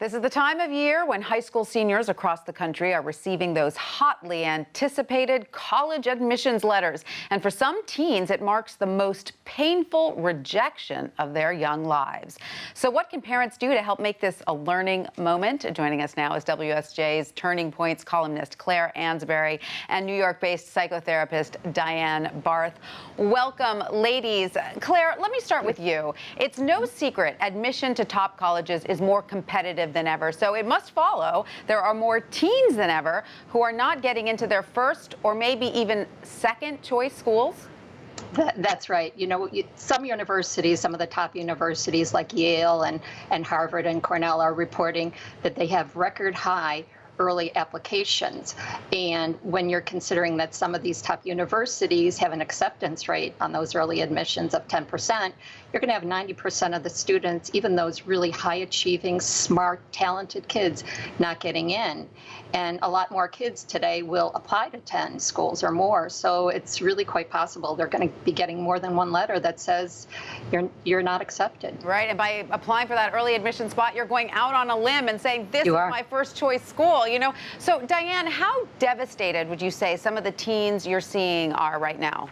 This is the time of year when high school seniors across the country are receiving those hotly anticipated college admissions letters. And for some teens, it marks the most painful rejection of their young lives. So what can parents do to help make this a learning moment? Joining us now is WSJ's Turning Points columnist Clare Ansberry and New York-based psychotherapist Diane Barth. Welcome, ladies. Clare, let me start with you. It's no secret admission to top colleges is more competitive than ever. So it must follow there are more teens than ever who are not getting into their first or maybe even second choice schools. That's right. You know, some universities, some of the top universities like Yale and Harvard and Cornell are reporting that they have record high early applications. And when you're considering that some of these top universities have an acceptance rate on those early admissions of 10%, you're going to have 90% of the students, even those really high achieving, smart, talented kids, not getting in. And a lot more kids today will apply to 10 schools or more. So it's really quite possible they're going to be getting more than one letter that says you're not accepted. Right. And by applying for that early admission spot, you're going out on a limb and saying, this is my first choice school, you know. So, Diane, how devastated would you say some of the teens you're seeing are right now?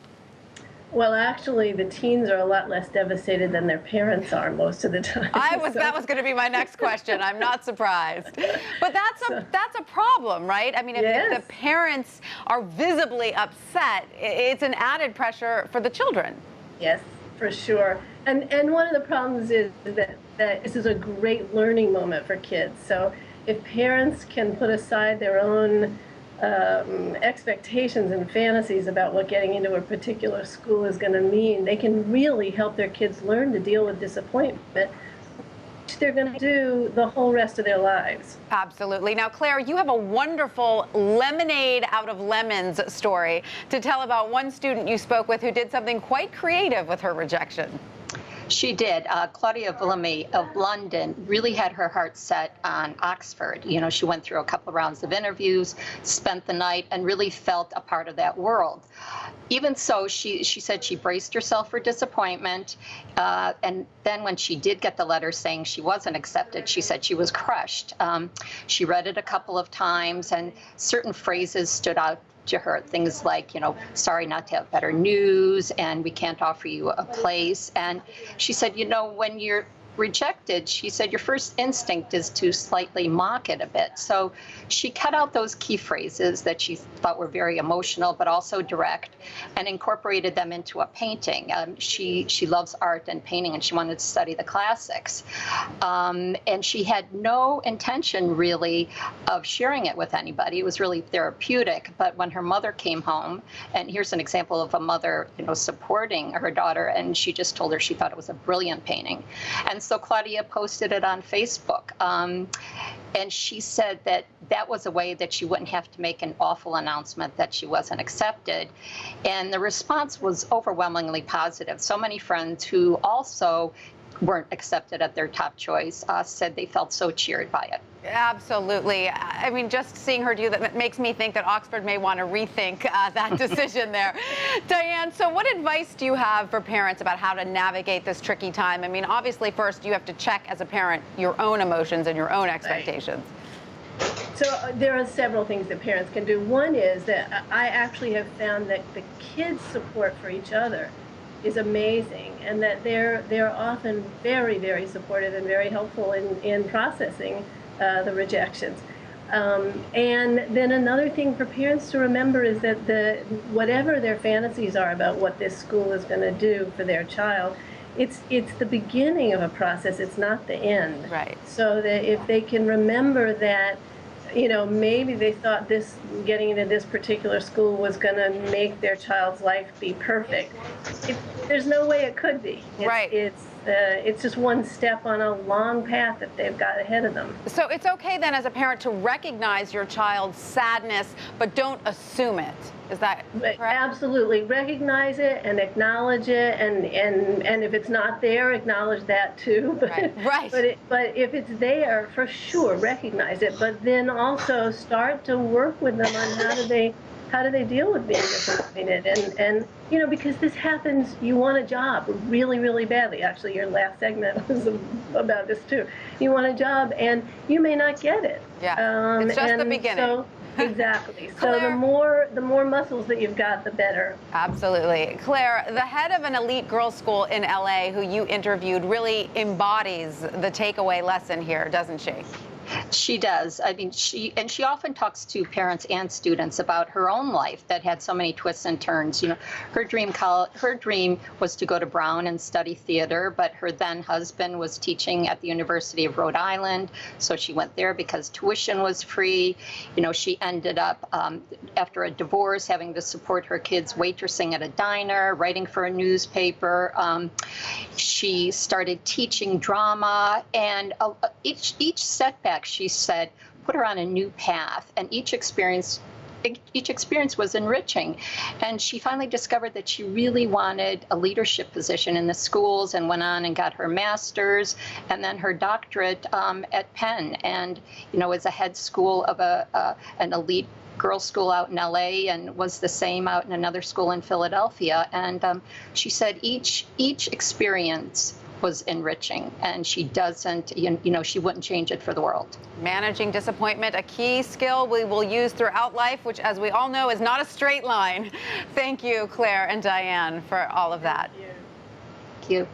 Well, actually, the teens are a lot less devastated than their parents are most of the time. That was going to be my next question. I'm not surprised. But that's a problem, right? I mean, if the parents are visibly upset, it's an added pressure for the children. Yes, for sure. And one of the problems is that this is a great learning moment for kids. So if parents can put aside their own expectations and fantasies about what getting into a particular school is going to mean, they can really help their kids learn to deal with disappointment, which they're going to do the whole rest of their lives. Absolutely. Now, Clare, you have a wonderful lemonade out of lemons story to tell about one student you spoke with who did something quite creative with her rejection. She did. Claudia Villamy of London really had her heart set on Oxford. You know, she went through a couple of rounds of interviews, spent the night, and really felt a part of that world. Even so, she said she braced herself for disappointment. And then when she did get the letter saying she wasn't accepted, she said she was crushed. She read it a couple of times, and certain phrases stood out to her, things like, you know, sorry not to have better news, and we can't offer you a place. And she said, you know, when you're rejected, she said, your first instinct is to slightly mock it a bit. So she cut out those key phrases that she thought were very emotional, but also direct, and incorporated them into a painting. She loves art and painting, and she wanted to study the classics. And she had no intention, really, of sharing it with anybody. It was really therapeutic. But when her mother came home, and here's an example of a mother, you know, supporting her daughter, and she just told her she thought it was a brilliant painting. And so Claudia posted it on Facebook, and she said that that was a way that she wouldn't have to make an awful announcement that she wasn't accepted. And the response was overwhelmingly positive. So many friends who also weren't accepted at their top choice said they felt so cheered by it. Absolutely. I mean, just seeing her do that makes me think that Oxford may want to rethink that decision there. Diane, so what advice do you have for parents about how to navigate this tricky time? I mean, obviously, first, you have to check as a parent your own emotions and your own expectations. So there are several things that parents can do. One is that I actually have found that the kids' support for each other is amazing, and that they're often very, very supportive and very helpful in processing the rejections. And then another thing for parents to remember is that whatever their fantasies are about what this school is going to do for their child, it's the beginning of a process. It's not the end. Right. So that if they can remember that, you know, maybe they thought getting into this particular school was going to make their child's life be perfect. There's no way it could be. Right. It's just one step on a long path that they've got ahead of them. So it's okay then as a parent to recognize your child's sadness, but don't assume it. Is that correct? Absolutely. Recognize it and acknowledge it, and if it's not there, acknowledge that too. But, right. But if it's there, for sure, recognize it. But then also start to work with them on how do they deal with being disappointed? And you know, because this happens, you want a job really, really badly. Actually, your last segment was about this too. You want a job, and you may not get it. Yeah, it's just the beginning. So, exactly. So Clare, the more muscles that you've got, the better. Absolutely. Claire, the head of an elite girls' school in LA who you interviewed really embodies the takeaway lesson here, doesn't she? She does. I mean, she often talks to parents and students about her own life that had so many twists and turns. You know, her dream was to go to Brown and study theater, but her then husband was teaching at the University of Rhode Island, so she went there because tuition was free. You know, she ended up after a divorce having to support her kids waitressing at a diner, writing for a newspaper. She started teaching drama, and each setback, she said, put her on a new path, and each experience was enriching. And she finally discovered that she really wanted a leadership position in the schools, and went on and got her master's and then her doctorate at Penn, and you know, is a head school of an elite girls' school out in LA, and was the same out in another school in Philadelphia. And she said each experience was enriching, and she doesn't, you know, she wouldn't change it for the world. Managing disappointment, a key skill we will use throughout life, which, as we all know, is not a straight line. Thank you, Claire and Diane, for all of that. Thank you. Thank you.